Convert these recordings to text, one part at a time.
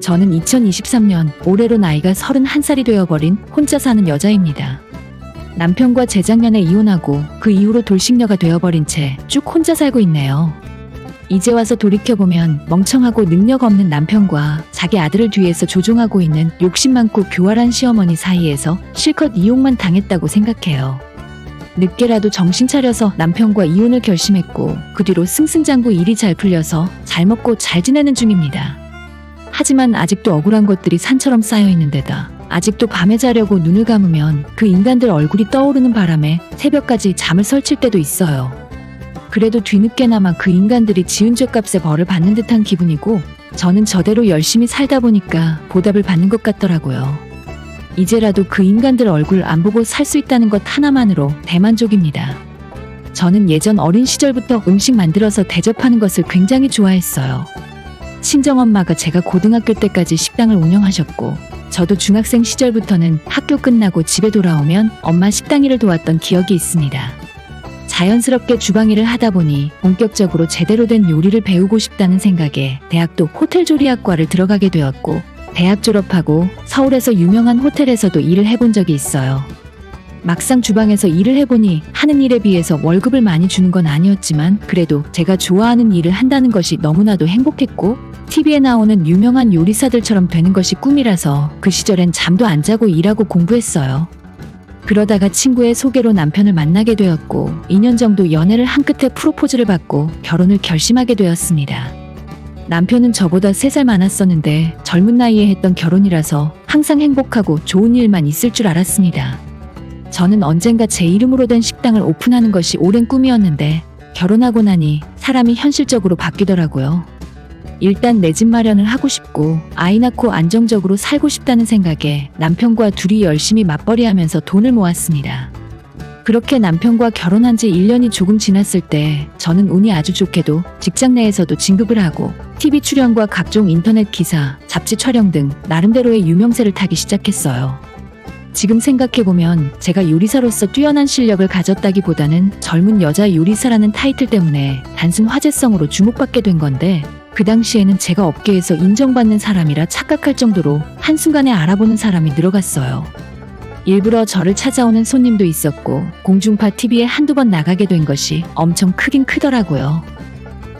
저는 2023년 올해로 나이가 31살이 되어버린 혼자 사는 여자입니다. 남편과 재작년에 이혼하고 그 이후로 돌싱녀가 되어버린 채 쭉 혼자 살고 있네요. 이제 와서 돌이켜보면 멍청하고 능력 없는 남편과 자기 아들을 뒤에서 조종하고 있는 욕심 많고 교활한 시어머니 사이에서 실컷 이용만 당했다고 생각해요. 늦게라도 정신 차려서 남편과 이혼을 결심했고 그 뒤로 승승장구 일이 잘 풀려서 잘 먹고 잘 지내는 중입니다. 하지만 아직도 억울한 것들이 산처럼 쌓여 있는 데다 아직도 밤에 자려고 눈을 감으면 그 인간들 얼굴이 떠오르는 바람에 새벽까지 잠을 설칠 때도 있어요. 그래도 뒤늦게나마 그 인간들이 지은 죄값에 벌을 받는 듯한 기분이고 저는 저대로 열심히 살다 보니까 보답을 받는 것 같더라고요. 이제라도 그 인간들 얼굴 안 보고 살 수 있다는 것 하나만으로 대만족입니다. 저는 예전 어린 시절부터 음식 만들어서 대접하는 것을 굉장히 좋아했어요. 친정엄마가 제가 고등학교 때까지 식당을 운영하셨고 저도 중학생 시절부터는 학교 끝나고 집에 돌아오면 엄마 식당 일을 도왔던 기억이 있습니다. 자연스럽게 주방 일을 하다 보니 본격적으로 제대로 된 요리를 배우고 싶다는 생각에 대학도 호텔조리학과를 들어가게 되었고 대학 졸업하고 서울에서 유명한 호텔에서도 일을 해본 적이 있어요. 막상 주방에서 일을 해보니 하는 일에 비해서 월급을 많이 주는 건 아니었지만 그래도 제가 좋아하는 일을 한다는 것이 너무나도 행복했고 TV에 나오는 유명한 요리사들처럼 되는 것이 꿈이라서 그 시절엔 잠도 안 자고 일하고 공부했어요. 그러다가 친구의 소개로 남편을 만나게 되었고 2년 정도 연애를 한 끝에 프로포즈를 받고 결혼을 결심하게 되었습니다. 남편은 저보다 3살 많았었는데 젊은 나이에 했던 결혼이라서 항상 행복하고 좋은 일만 있을 줄 알았습니다. 저는 언젠가 제 이름으로 된 식당을 오픈하는 것이 오랜 꿈이었는데 결혼하고 나니 사람이 현실적으로 바뀌더라고요. 일단 내 집 마련을 하고 싶고 아이 낳고 안정적으로 살고 싶다는 생각에 남편과 둘이 열심히 맞벌이하면서 돈을 모았습니다. 그렇게 남편과 결혼한 지 1년이 조금 지났을 때 저는 운이 아주 좋게도 직장 내에서도 진급을 하고 TV 출연과 각종 인터넷 기사, 잡지 촬영 등 나름대로의 유명세를 타기 시작했어요. 지금 생각해보면 제가 요리사로서 뛰어난 실력을 가졌다기보다는 젊은 여자 요리사라는 타이틀 때문에 단순 화제성으로 주목받게 된 건데 그 당시에는 제가 업계에서 인정받는 사람이라 착각할 정도로 한순간에 알아보는 사람이 늘어갔어요. 일부러 저를 찾아오는 손님도 있었고 공중파 TV에 한두 번 나가게 된 것이 엄청 크긴 크더라고요.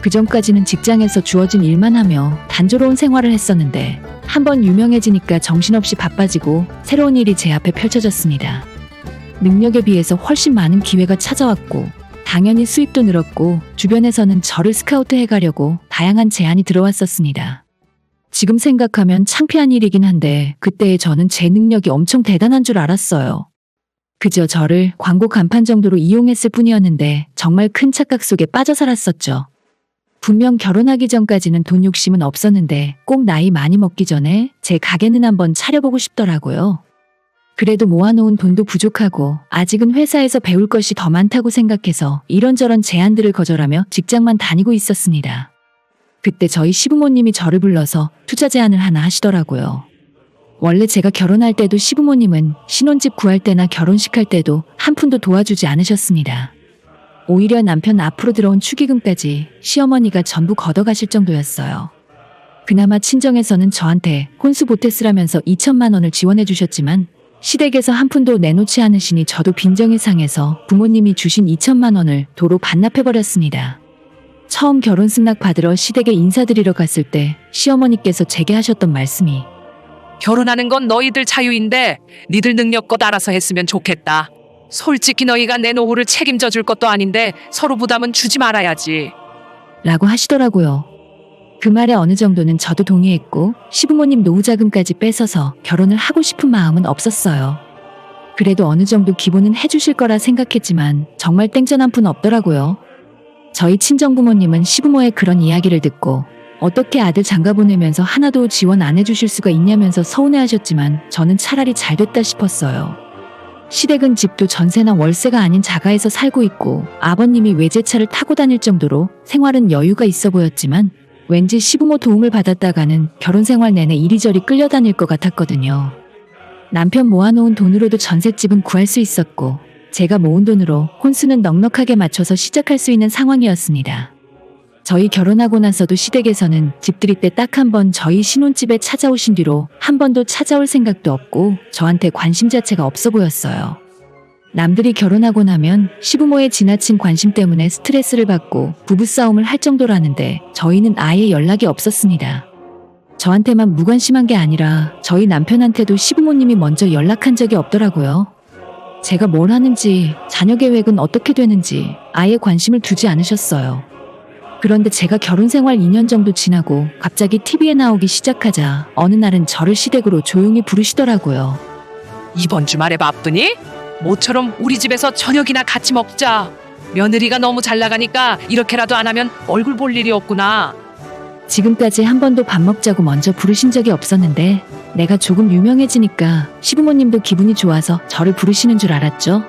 그전까지는 직장에서 주어진 일만 하며 단조로운 생활을 했었는데 한번 유명해지니까 정신없이 바빠지고 새로운 일이 제 앞에 펼쳐졌습니다. 능력에 비해서 훨씬 많은 기회가 찾아왔고 당연히 수입도 늘었고 주변에서는 저를 스카우트해가려고 다양한 제안이 들어왔었습니다. 지금 생각하면 창피한 일이긴 한데 그때의 저는 제 능력이 엄청 대단한 줄 알았어요. 그저 저를 광고 간판 정도로 이용했을 뿐이었는데 정말 큰 착각 속에 빠져 살았었죠. 분명 결혼하기 전까지는 돈 욕심은 없었는데 꼭 나이 많이 먹기 전에 제 가게는 한번 차려보고 싶더라고요. 그래도 모아놓은 돈도 부족하고 아직은 회사에서 배울 것이 더 많다고 생각해서 이런저런 제안들을 거절하며 직장만 다니고 있었습니다. 그때 저희 시부모님이 저를 불러서 투자 제안을 하나 하시더라고요. 원래 제가 결혼할 때도 시부모님은 신혼집 구할 때나 결혼식 할 때도 한 푼도 도와주지 않으셨습니다. 오히려 남편 앞으로 들어온 축의금까지 시어머니가 전부 걷어가실 정도였어요. 그나마 친정에서는 저한테 혼수 보태 쓰라면서 2천만 원을 지원해 주셨지만 시댁에서 한 푼도 내놓지 않으시니 저도 빈정이 상해서 부모님이 주신 2천만 원을 도로 반납해버렸습니다. 처음 결혼 승낙 받으러 시댁에 인사드리러 갔을 때 시어머니께서 제게 하셨던 말씀이 결혼하는 건 너희들 자유인데 니들 능력껏 알아서 했으면 좋겠다. 솔직히 너희가 내 노후를 책임져 줄 것도 아닌데 서로 부담은 주지 말아야지. 라고 하시더라고요. 그 말에 어느 정도는 저도 동의했고 시부모님 노후자금까지 뺏어서 결혼을 하고 싶은 마음은 없었어요. 그래도 어느 정도 기본은 해주실 거라 생각했지만 정말 땡전 한 푼 없더라고요. 저희 친정부모님은 시부모의 그런 이야기를 듣고 어떻게 아들 장가 보내면서 하나도 지원 안 해주실 수가 있냐면서 서운해하셨지만 저는 차라리 잘 됐다 싶었어요. 시댁은 집도 전세나 월세가 아닌 자가에서 살고 있고 아버님이 외제차를 타고 다닐 정도로 생활은 여유가 있어 보였지만 왠지 시부모 도움을 받았다가는 결혼 생활 내내 이리저리 끌려다닐 것 같았거든요. 남편 모아놓은 돈으로도 전셋집은 구할 수 있었고 제가 모은 돈으로 혼수는 넉넉하게 맞춰서 시작할 수 있는 상황이었습니다. 저희 결혼하고 나서도 시댁에서는 집들이 때 딱 한 번 저희 신혼집에 찾아오신 뒤로 한 번도 찾아올 생각도 없고 저한테 관심 자체가 없어 보였어요. 남들이 결혼하고 나면 시부모의 지나친 관심 때문에 스트레스를 받고 부부싸움을 할 정도라는데 저희는 아예 연락이 없었습니다. 저한테만 무관심한 게 아니라 저희 남편한테도 시부모님이 먼저 연락한 적이 없더라고요. 제가 뭘 하는지, 자녀 계획은 어떻게 되는지 아예 관심을 두지 않으셨어요. 그런데 제가 결혼 생활 2년 정도 지나고 갑자기 TV에 나오기 시작하자 어느 날은 저를 시댁으로 조용히 부르시더라고요. 이번 주말에 바쁘니? 모처럼 우리 집에서 저녁이나 같이 먹자. 며느리가 너무 잘 나가니까 이렇게라도 안 하면 얼굴 볼 일이 없구나. 지금까지 한 번도 밥 먹자고 먼저 부르신 적이 없었는데 내가 조금 유명해지니까 시부모님도 기분이 좋아서 저를 부르시는 줄 알았죠.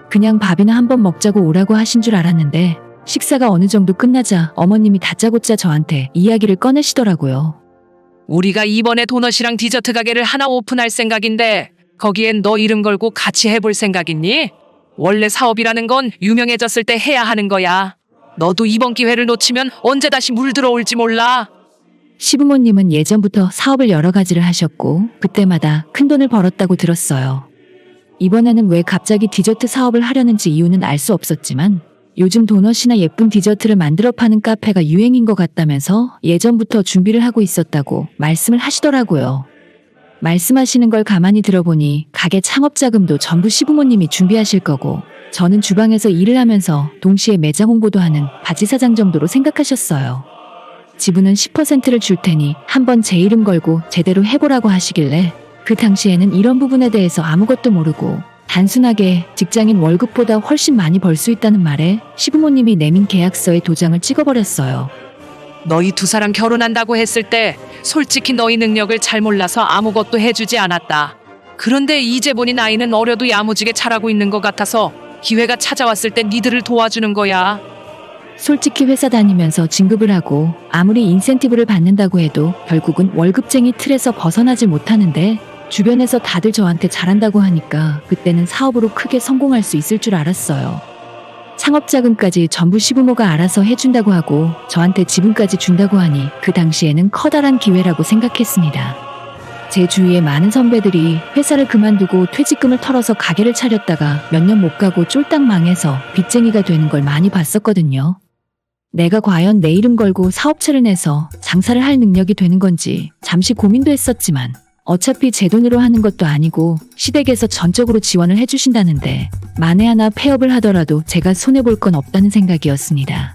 그냥 밥이나 한 번 먹자고 오라고 하신 줄 알았는데 식사가 어느 정도 끝나자 어머님이 다짜고짜 저한테 이야기를 꺼내시더라고요. 우리가 이번에 도넛이랑 디저트 가게를 하나 오픈할 생각인데 거기엔 너 이름 걸고 같이 해볼 생각이니? 원래 사업이라는 건 유명해졌을 때 해야 하는 거야. 너도 이번 기회를 놓치면 언제 다시 물들어올지 몰라. 시부모님은 예전부터 사업을 여러 가지를 하셨고 그때마다 큰 돈을 벌었다고 들었어요. 이번에는 왜 갑자기 디저트 사업을 하려는지 이유는 알 수 없었지만 요즘 도넛이나 예쁜 디저트를 만들어 파는 카페가 유행인 것 같다면서 예전부터 준비를 하고 있었다고 말씀을 하시더라고요. 말씀하시는 걸 가만히 들어보니 가게 창업 자금도 전부 시부모님이 준비하실 거고 저는 주방에서 일을 하면서 동시에 매장 홍보도 하는 바지사장 정도로 생각하셨어요. 지분은 10%를 줄 테니 한번 제 이름 걸고 제대로 해보라고 하시길래 그 당시에는 이런 부분에 대해서 아무것도 모르고 단순하게 직장인 월급보다 훨씬 많이 벌 수 있다는 말에 시부모님이 내민 계약서에 도장을 찍어버렸어요. 너희 두 사람 결혼한다고 했을 때 솔직히 너희 능력을 잘 몰라서 아무것도 해주지 않았다. 그런데 이제 보니 나이는 어려도 야무지게 잘하고 있는 것 같아서 기회가 찾아왔을 때 니들을 도와주는 거야. 솔직히 회사 다니면서 진급을 하고 아무리 인센티브를 받는다고 해도 결국은 월급쟁이 틀에서 벗어나질 못하는데 주변에서 다들 저한테 잘한다고 하니까 그때는 사업으로 크게 성공할 수 있을 줄 알았어요. 창업자금까지 전부 시부모가 알아서 해준다고 하고 저한테 지분까지 준다고 하니 그 당시에는 커다란 기회라고 생각했습니다. 제 주위에 많은 선배들이 회사를 그만두고 퇴직금을 털어서 가게를 차렸다가 몇 년 못 가고 쫄딱 망해서 빚쟁이가 되는 걸 많이 봤었거든요. 내가 과연 내 이름 걸고 사업체를 내서 장사를 할 능력이 되는 건지 잠시 고민도 했었지만 어차피 제 돈으로 하는 것도 아니고 시댁에서 전적으로 지원을 해주신다는데 만에 하나 폐업을 하더라도 제가 손해볼 건 없다는 생각이었습니다.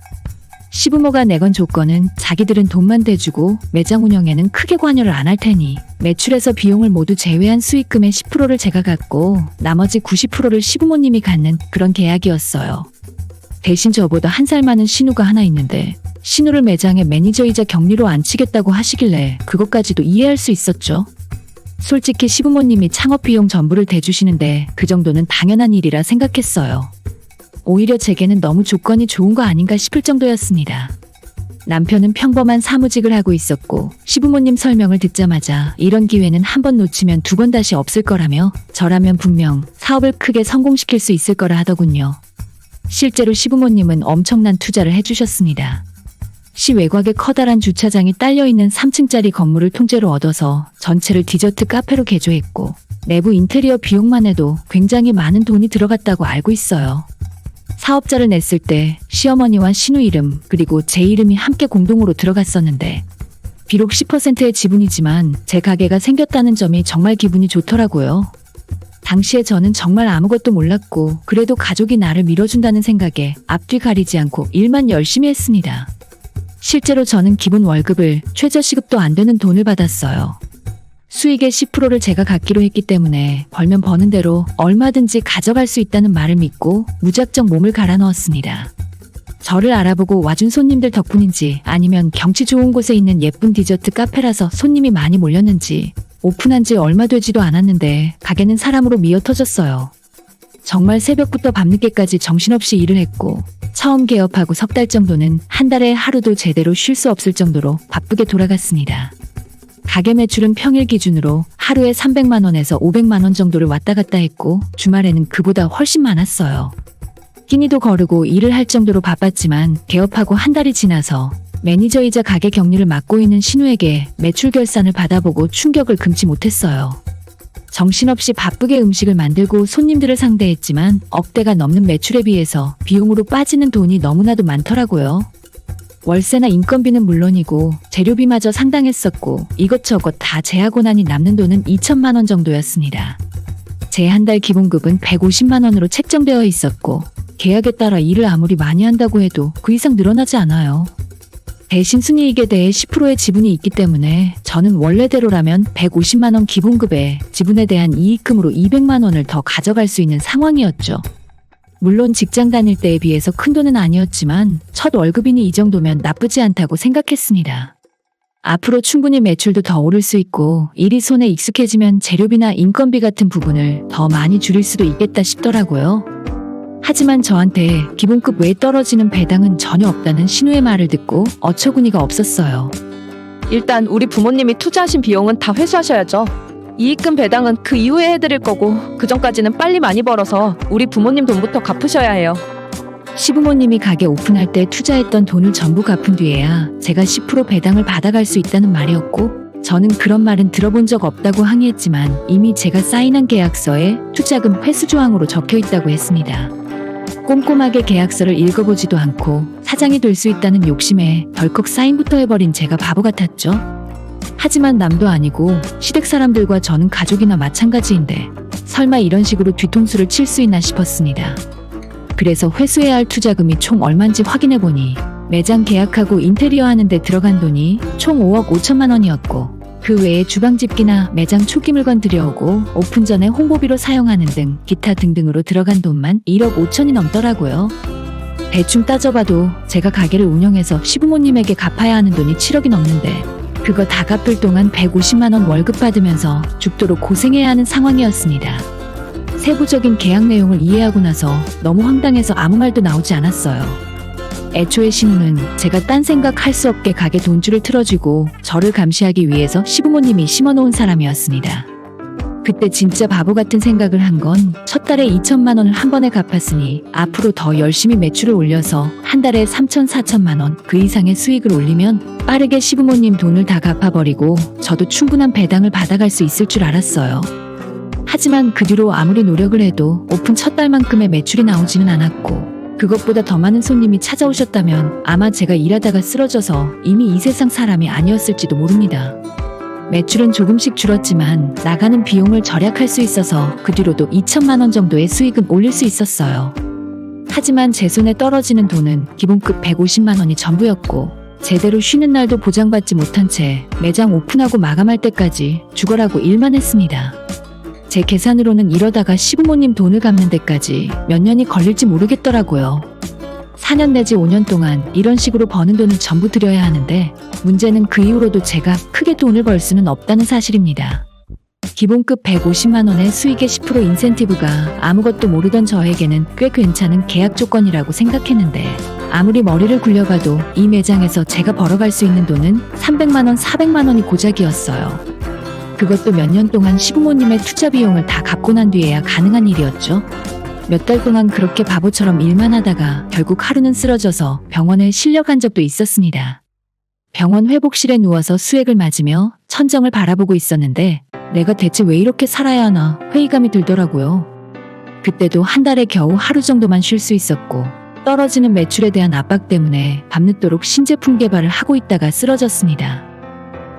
시부모가 내건 조건은 자기들은 돈만 대주고 매장 운영에는 크게 관여를 안 할 테니 매출에서 비용을 모두 제외한 수익금의 10%를 제가 갖고 나머지 90%를 시부모님이 갖는 그런 계약이었어요. 대신 저보다 한 살 많은 신우가 하나 있는데 신우를 매장의 매니저이자 격리로 앉히겠다고 하시길래 그것까지도 이해할 수 있었죠. 솔직히 시부모님이 창업 비용 전부를 대주시는데 그 정도는 당연한 일이라 생각했어요. 오히려 제게는 너무 조건이 좋은 거 아닌가 싶을 정도였습니다. 남편은 평범한 사무직을 하고 있었고 시부모님 설명을 듣자마자 이런 기회는 한 번 놓치면 두 번 다시 없을 거라며 저라면 분명 사업을 크게 성공시킬 수 있을 거라 하더군요. 실제로 시부모님은 엄청난 투자를 해주셨습니다. 시 외곽에 커다란 주차장이 딸려있는 3층짜리 건물을 통째로 얻어서 전체를 디저트 카페로 개조했고 내부 인테리어 비용만 해도 굉장히 많은 돈이 들어갔다고 알고 있어요. 사업자를 냈을 때 시어머니와 신우 이름 그리고 제 이름이 함께 공동으로 들어갔었는데 비록 10%의 지분이지만 제 가게가 생겼다는 점이 정말 기분이 좋더라고요. 당시에 저는 정말 아무것도 몰랐고 그래도 가족이 나를 밀어준다는 생각에 앞뒤 가리지 않고 일만 열심히 했습니다. 실제로 저는 기본 월급을 최저시급도 안 되는 돈을 받았어요. 수익의 10%를 제가 갖기로 했기 때문에 벌면 버는 대로 얼마든지 가져갈 수 있다는 말을 믿고 무작정 몸을 갈아 넣었습니다. 저를 알아보고 와준 손님들 덕분인지 아니면 경치 좋은 곳에 있는 예쁜 디저트 카페라서 손님이 많이 몰렸는지 오픈한 지 얼마 되지도 않았는데 가게는 사람으로 미어터졌어요. 정말 새벽부터 밤늦게까지 정신없이 일을 했고 처음 개업하고 석 달 정도는 한 달에 하루도 제대로 쉴 수 없을 정도로 바쁘게 돌아갔습니다. 가게 매출은 평일 기준으로 하루에 300만 원에서 500만 원 정도를 왔다 갔다 했고 주말에는 그보다 훨씬 많았어요. 끼니도 거르고 일을 할 정도로 바빴지만 개업하고 한 달이 지나서 매니저이자 가게 격리를 맡고 있는 신우에게 매출 결산을 받아보고 충격을 금치 못했어요. 정신없이 바쁘게 음식을 만들고 손님들을 상대했지만 억대가 넘는 매출에 비해서 비용으로 빠지는 돈이 너무나도 많더라고요. 월세나 인건비는 물론이고 재료비마저 상당했었고 이것저것 다 제하고 나니 남는 돈은 2천만 원 정도였습니다. 제 한 달 기본급은 150만 원으로 책정되어 있었고 계약에 따라 일을 아무리 많이 한다고 해도 그 이상 늘어나지 않아요. 대신 순이익에 대해 10%의 지분이 있기 때문에 저는 원래대로라면 150만 원 기본급에 지분에 대한 이익금으로 200만 원을 더 가져갈 수 있는 상황이었죠. 물론 직장 다닐 때에 비해서 큰 돈은 아니었지만 첫 월급이니 이 정도면 나쁘지 않다고 생각했습니다. 앞으로 충분히 매출도 더 오를 수 있고 일이 손에 익숙해지면 재료비나 인건비 같은 부분을 더 많이 줄일 수도 있겠다 싶더라고요. 하지만 저한테 기본급 외에 떨어지는 배당은 전혀 없다는 신우의 말을 듣고 어처구니가 없었어요. 일단 우리 부모님이 투자하신 비용은 다 회수하셔야죠. 이익금 배당은 그 이후에 해드릴 거고 그 전까지는 빨리 많이 벌어서 우리 부모님 돈부터 갚으셔야 해요. 시부모님이 가게 오픈할 때 투자했던 돈을 전부 갚은 뒤에야 제가 10% 배당을 받아갈 수 있다는 말이었고 저는 그런 말은 들어본 적 없다고 항의했지만 이미 제가 사인한 계약서에 투자금 회수 조항으로 적혀 있다고 했습니다. 꼼꼼하게 계약서를 읽어보지도 않고 사장이 될 수 있다는 욕심에 덜컥 사인부터 해버린 제가 바보 같았죠. 하지만 남도 아니고 시댁 사람들과 저는 가족이나 마찬가지인데 설마 이런 식으로 뒤통수를 칠 수 있나 싶었습니다. 그래서 회수해야 할 투자금이 총 얼만지 확인해보니 매장 계약하고 인테리어 하는데 들어간 돈이 총 5억 5천만 원이었고 그 외에 주방집기나 매장 초기 물건 들여오고 오픈 전에 홍보비로 사용하는 등 기타 등등으로 들어간 돈만 1억 5천이 넘더라고요. 대충 따져봐도 제가 가게를 운영해서 시부모님에게 갚아야 하는 돈이 7억이 넘는데 그거 다 갚을 동안 150만 원 월급 받으면서 죽도록 고생해야 하는 상황이었습니다. 세부적인 계약 내용을 이해하고 나서 너무 황당해서 아무 말도 나오지 않았어요. 애초에 신우는 제가 딴 생각 할 수 없게 가게 돈줄을 틀어주고 저를 감시하기 위해서 시부모님이 심어놓은 사람이었습니다. 그때 진짜 바보 같은 생각을 한 건 첫 달에 2천만 원을 한 번에 갚았으니 앞으로 더 열심히 매출을 올려서 한 달에 3천 4천만 원 그 이상의 수익을 올리면 빠르게 시부모님 돈을 다 갚아버리고 저도 충분한 배당을 받아갈 수 있을 줄 알았어요. 하지만 그 뒤로 아무리 노력을 해도 오픈 첫 달만큼의 매출이 나오지는 않았고 그것보다 더 많은 손님이 찾아오셨다면 아마 제가 일하다가 쓰러져서 이미 이 세상 사람이 아니었을지도 모릅니다. 매출은 조금씩 줄었지만 나가는 비용을 절약할 수 있어서 그 뒤로도 2천만 원 정도의 수익은 올릴 수 있었어요. 하지만 제 손에 떨어지는 돈은 기본급 150만 원이 전부였고 제대로 쉬는 날도 보장받지 못한 채 매장 오픈하고 마감할 때까지 죽어라고 일만 했습니다. 제 계산으로는 이러다가 시부모님 돈을 갚는 데까지 몇 년이 걸릴지 모르겠더라고요. 4년 내지 5년 동안 이런 식으로 버는 돈을 전부 드려야 하는데 문제는 그 이후로도 제가 크게 돈을 벌 수는 없다는 사실입니다. 기본급 150만 원의 수익의 10% 인센티브가 아무것도 모르던 저에게는 꽤 괜찮은 계약 조건이라고 생각했는데 아무리 머리를 굴려봐도 이 매장에서 제가 벌어갈 수 있는 돈은 300만 원, 400만 원이 고작이었어요. 그것도 몇 년 동안 시부모님의 투자 비용을 다 갚고 난 뒤에야 가능한 일이었죠. 몇 달 동안 그렇게 바보처럼 일만 하다가 결국 하루는 쓰러져서 병원에 실려간 적도 있었습니다. 병원 회복실에 누워서 수액을 맞으며 천정을 바라보고 있었는데 내가 대체 왜 이렇게 살아야 하나 회의감이 들더라고요. 그때도 한 달에 겨우 하루 정도만 쉴 수 있었고 떨어지는 매출에 대한 압박 때문에 밤늦도록 신제품 개발을 하고 있다가 쓰러졌습니다.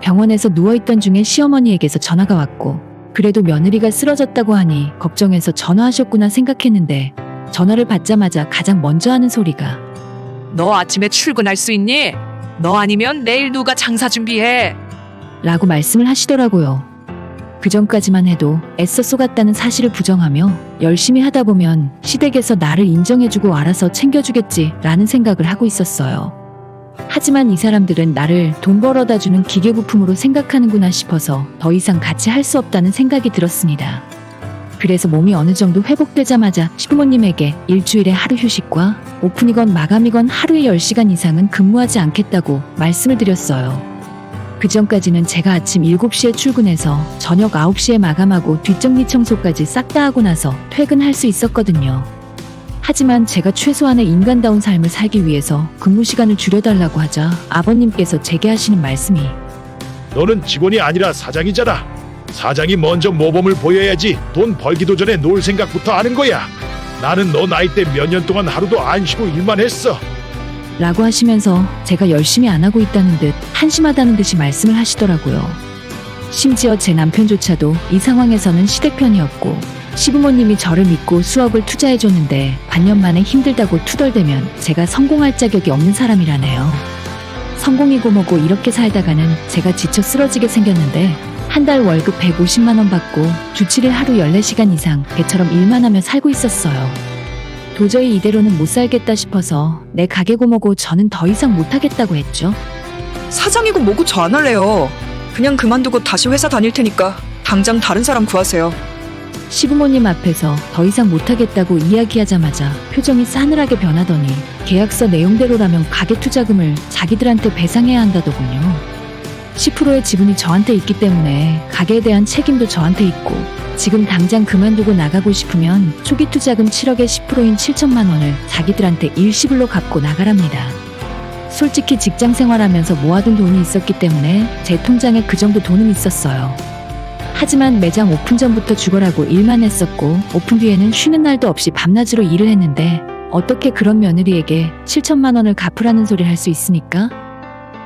병원에서 누워있던 중에 시어머니에게서 전화가 왔고 그래도 며느리가 쓰러졌다고 하니 걱정해서 전화하셨구나 생각했는데 전화를 받자마자 가장 먼저 하는 소리가 너 아침에 출근할 수 있니? 너 아니면 내일 누가 장사 준비해? 라고 말씀을 하시더라고요. 그전까지만 해도 애써 쏘갔다는 사실을 부정하며 열심히 하다 보면 시댁에서 나를 인정해주고 알아서 챙겨주겠지 라는 생각을 하고 있었어요. 하지만 이 사람들은 나를 돈 벌어다 주는 기계부품으로 생각하는구나 싶어서 더 이상 같이 할 수 없다는 생각이 들었습니다. 그래서 몸이 어느 정도 회복되자마자 시부모님에게 일주일에 하루 휴식과 오픈이건 마감이건 하루에 10시간 이상은 근무하지 않겠다고 말씀을 드렸어요. 그전까지는 제가 아침 7시에 출근해서 저녁 9시에 마감하고 뒷정리 청소까지 싹 다 하고 나서 퇴근할 수 있었거든요. 하지만 제가 최소한의 인간다운 삶을 살기 위해서 근무 시간을 줄여달라고 하자 아버님께서 제게 하시는 말씀이 너는 직원이 아니라 사장이잖아. 사장이 먼저 모범을 보여야지 돈 벌기도 전에 놀 생각부터 하는 거야. 나는 너 나이 때 몇 년 동안 하루도 안 쉬고 일만 했어. 라고 하시면서 제가 열심히 안 하고 있다는 듯 한심하다는 듯이 말씀을 하시더라고요. 심지어 제 남편조차도 이 상황에서는 시댁편이었고 시부모님이 저를 믿고 수억을 투자해줬는데 반년 만에 힘들다고 투덜대면 제가 성공할 자격이 없는 사람이라네요. 성공이고 뭐고 이렇게 살다가는 제가 지쳐 쓰러지게 생겼는데 한 달 월급 150만 원 받고 주 7일 하루 14시간 이상 개처럼 일만 하며 살고 있었어요. 도저히 이대로는 못 살겠다 싶어서 내 가게고 뭐고 저는 더 이상 못하겠다고 했죠. 사장이고 뭐고 저 안 할래요. 그냥 그만두고 다시 회사 다닐 테니까 당장 다른 사람 구하세요. 시부모님 앞에서 더 이상 못하겠다고 이야기하자마자 표정이 싸늘하게 변하더니 계약서 내용대로라면 가게 투자금을 자기들한테 배상해야 한다더군요. 10%의 지분이 저한테 있기 때문에 가게에 대한 책임도 저한테 있고 지금 당장 그만두고 나가고 싶으면 초기 투자금 7억의 10%인 7천만 원을 자기들한테 일시불로 갚고 나가랍니다. 솔직히 직장 생활하면서 모아둔 돈이 있었기 때문에 제 통장에 그 정도 돈은 있었어요. 하지만 매장 오픈 전부터 죽어라고 일만 했었고 오픈 뒤에는 쉬는 날도 없이 밤낮으로 일을 했는데 어떻게 그런 며느리에게 7천만 원을 갚으라는 소리를 할 수 있습니까?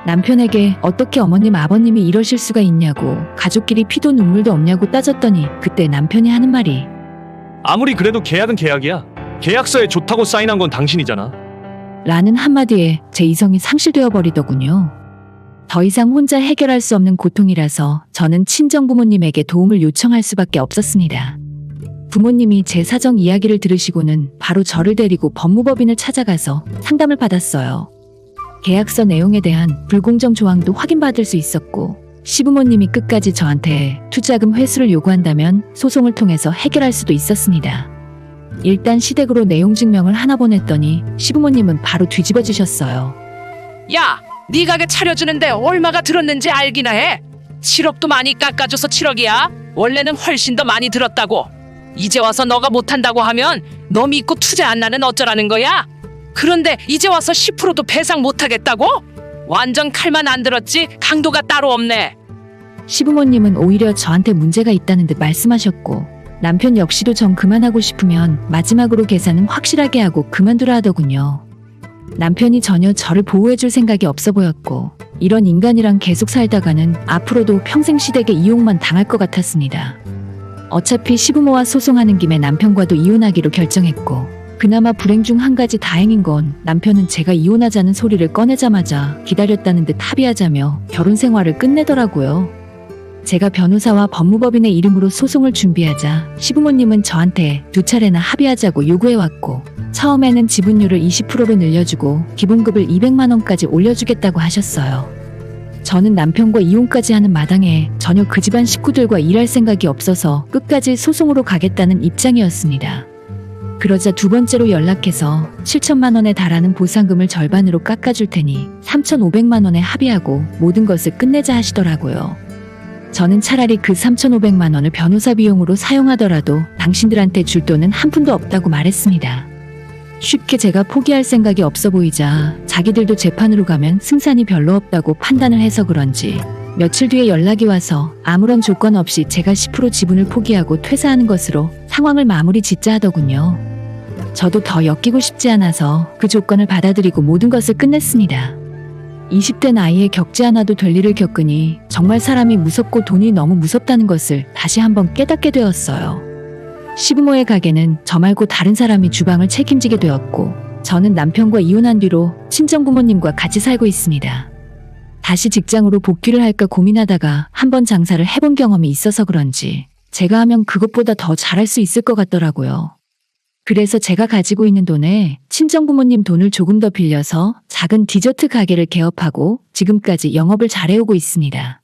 남편에게 어떻게 어머님 아버님이 이러실 수가 있냐고 가족끼리 피도 눈물도 없냐고 따졌더니 그때 남편이 하는 말이 아무리 그래도 계약은 계약이야. 계약서에 좋다고 사인한 건 당신이잖아. 라는 한마디에 제 이성이 상실되어 버리더군요. 더 이상 혼자 해결할 수 없는 고통이라서 저는 친정부모님에게 도움을 요청할 수밖에 없었습니다. 부모님이 제 사정 이야기를 들으시고는 바로 저를 데리고 법무법인을 찾아가서 상담을 받았어요. 계약서 내용에 대한 불공정 조항도 확인받을 수 있었고 시부모님이 끝까지 저한테 투자금 회수를 요구한다면 소송을 통해서 해결할 수도 있었습니다. 일단 시댁으로 내용 증명을 하나 보냈더니 시부모님은 바로 뒤집어지셨어요. 야, 네 가게 차려주는데 얼마가 들었는지 알기나 해. 7억도 많이 깎아줘서 7억이야. 원래는 훨씬 더 많이 들었다고. 이제 와서 너가 못한다고 하면 너 믿고 투자 안 나는 어쩌라는 거야? 그런데 이제 와서 10%도 배상 못하겠다고? 완전 칼만 안 들었지 강도가 따로 없네. 시부모님은 오히려 저한테 문제가 있다는 듯 말씀하셨고 남편 역시도 전 그만하고 싶으면 마지막으로 계산은 확실하게 하고 그만두라 하더군요. 남편이 전혀 저를 보호해줄 생각이 없어 보였고 이런 인간이랑 계속 살다가는 앞으로도 평생 시댁의 이용만 당할 것 같았습니다. 어차피 시부모와 소송하는 김에 남편과도 이혼하기로 결정했고 그나마 불행 중 한 가지 다행인 건 남편은 제가 이혼하자는 소리를 꺼내자마자 기다렸다는 듯 합의하자며 결혼 생활을 끝내더라고요. 제가 변호사와 법무법인의 이름으로 소송을 준비하자 시부모님은 저한테 2차례나 합의하자고 요구해왔고 처음에는 지분율을 20%로 늘려주고 기본급을 200만 원까지 올려주겠다고 하셨어요. 저는 남편과 이혼까지 하는 마당에 전혀 그 집안 식구들과 일할 생각이 없어서 끝까지 소송으로 가겠다는 입장이었습니다. 그러자 두 번째로 연락해서 7천만 원에 달하는 보상금을 절반으로 깎아줄 테니 3,500만 원에 합의하고 모든 것을 끝내자 하시더라고요. 저는 차라리 그 3,500만 원을 변호사 비용으로 사용하더라도 당신들한테 줄 돈은 한 푼도 없다고 말했습니다. 쉽게 제가 포기할 생각이 없어 보이자 자기들도 재판으로 가면 승산이 별로 없다고 판단을 해서 그런지 며칠 뒤에 연락이 와서 아무런 조건 없이 제가 10% 지분을 포기하고 퇴사하는 것으로 상황을 마무리 짓자 하더군요. 저도 더 엮이고 싶지 않아서 그 조건을 받아들이고 모든 것을 끝냈습니다. 20대 나이에 겪지 않아도 될 일을 겪으니 정말 사람이 무섭고 돈이 너무 무섭다는 것을 다시 한번 깨닫게 되었어요. 시부모의 가게는 저 말고 다른 사람이 주방을 책임지게 되었고 저는 남편과 이혼한 뒤로 친정부모님과 같이 살고 있습니다. 다시 직장으로 복귀를 할까 고민하다가 한번 장사를 해본 경험이 있어서 그런지 제가 하면 그것보다 더 잘할 수 있을 것 같더라고요. 그래서 제가 가지고 있는 돈에 친정부모님 돈을 조금 더 빌려서 작은 디저트 가게를 개업하고 지금까지 영업을 잘해오고 있습니다.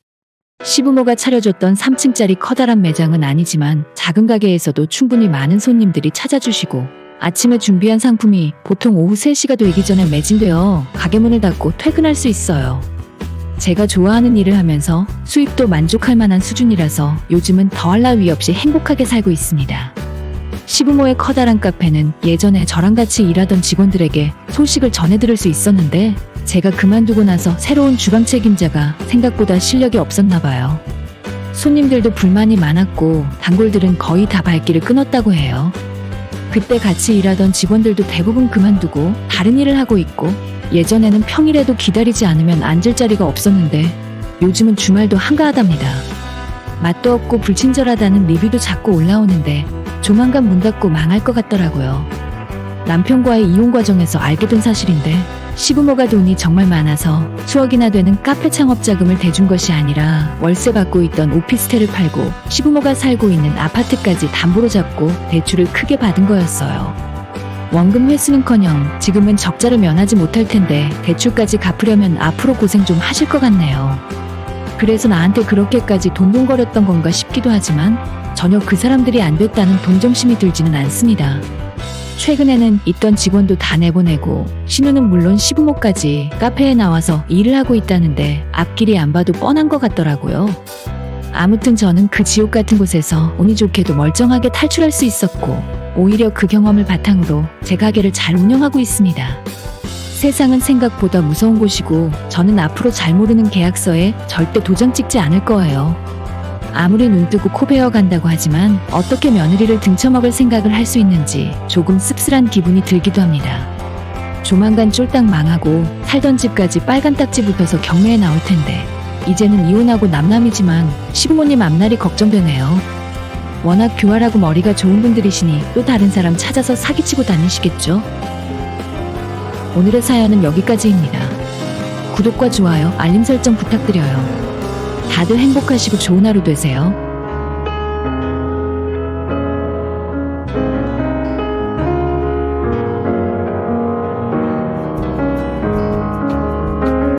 시부모가 차려줬던 3층짜리 커다란 매장은 아니지만 작은 가게에서도 충분히 많은 손님들이 찾아주시고 아침에 준비한 상품이 보통 오후 3시가 되기 전에 매진되어 가게 문을 닫고 퇴근할 수 있어요. 제가 좋아하는 일을 하면서 수입도 만족할 만한 수준이라서 요즘은 더할 나위 없이 행복하게 살고 있습니다. 시부모의 커다란 카페는 예전에 저랑 같이 일하던 직원들에게 소식을 전해들을 수 있었는데 제가 그만두고 나서 새로운 주방 책임자가 생각보다 실력이 없었나 봐요. 손님들도 불만이 많았고 단골들은 거의 다 발길을 끊었다고 해요. 그때 같이 일하던 직원들도 대부분 그만두고 다른 일을 하고 있고 예전에는 평일에도 기다리지 않으면 앉을 자리가 없었는데 요즘은 주말도 한가하답니다. 맛도 없고 불친절하다는 리뷰도 자꾸 올라오는데 조만간 문 닫고 망할 것 같더라고요. 남편과의 이혼 과정에서 알게 된 사실인데 시부모가 돈이 정말 많아서 수억이나 되는 카페 창업 자금을 대준 것이 아니라 월세 받고 있던 오피스텔을 팔고 시부모가 살고 있는 아파트까지 담보로 잡고 대출을 크게 받은 거였어요. 원금 회수는커녕 지금은 적자를 면하지 못할 텐데 대출까지 갚으려면 앞으로 고생 좀 하실 것 같네요. 그래서 나한테 그렇게까지 돈돈거렸던 건가 싶기도 하지만 전혀 그 사람들이 안 됐다는 동정심이 들지는 않습니다. 최근에는 있던 직원도 다 내보내고 신우는 물론 시부모까지 카페에 나와서 일을 하고 있다는데 앞길이 안 봐도 뻔한 것 같더라고요. 아무튼 저는 그 지옥 같은 곳에서 운이 좋게도 멀쩡하게 탈출할 수 있었고 오히려 그 경험을 바탕으로 제 가게를 잘 운영하고 있습니다. 세상은 생각보다 무서운 곳이고 저는 앞으로 잘 모르는 계약서에 절대 도장 찍지 않을 거예요. 아무리 눈 뜨고 코 베어 간다고 하지만 어떻게 며느리를 등쳐먹을 생각을 할 수 있는지 조금 씁쓸한 기분이 들기도 합니다. 조만간 쫄딱 망하고 살던 집까지 빨간 딱지 붙어서 경매에 나올 텐데 이제는 이혼하고 남남이지만 시부모님 앞날이 걱정되네요. 워낙 교활하고 머리가 좋은 분들이시니 또 다른 사람 찾아서 사기치고 다니시겠죠? 오늘의 사연은 여기까지입니다. 구독과 좋아요, 알림 설정 부탁드려요. 다들 행복하시고 좋은 하루 되세요.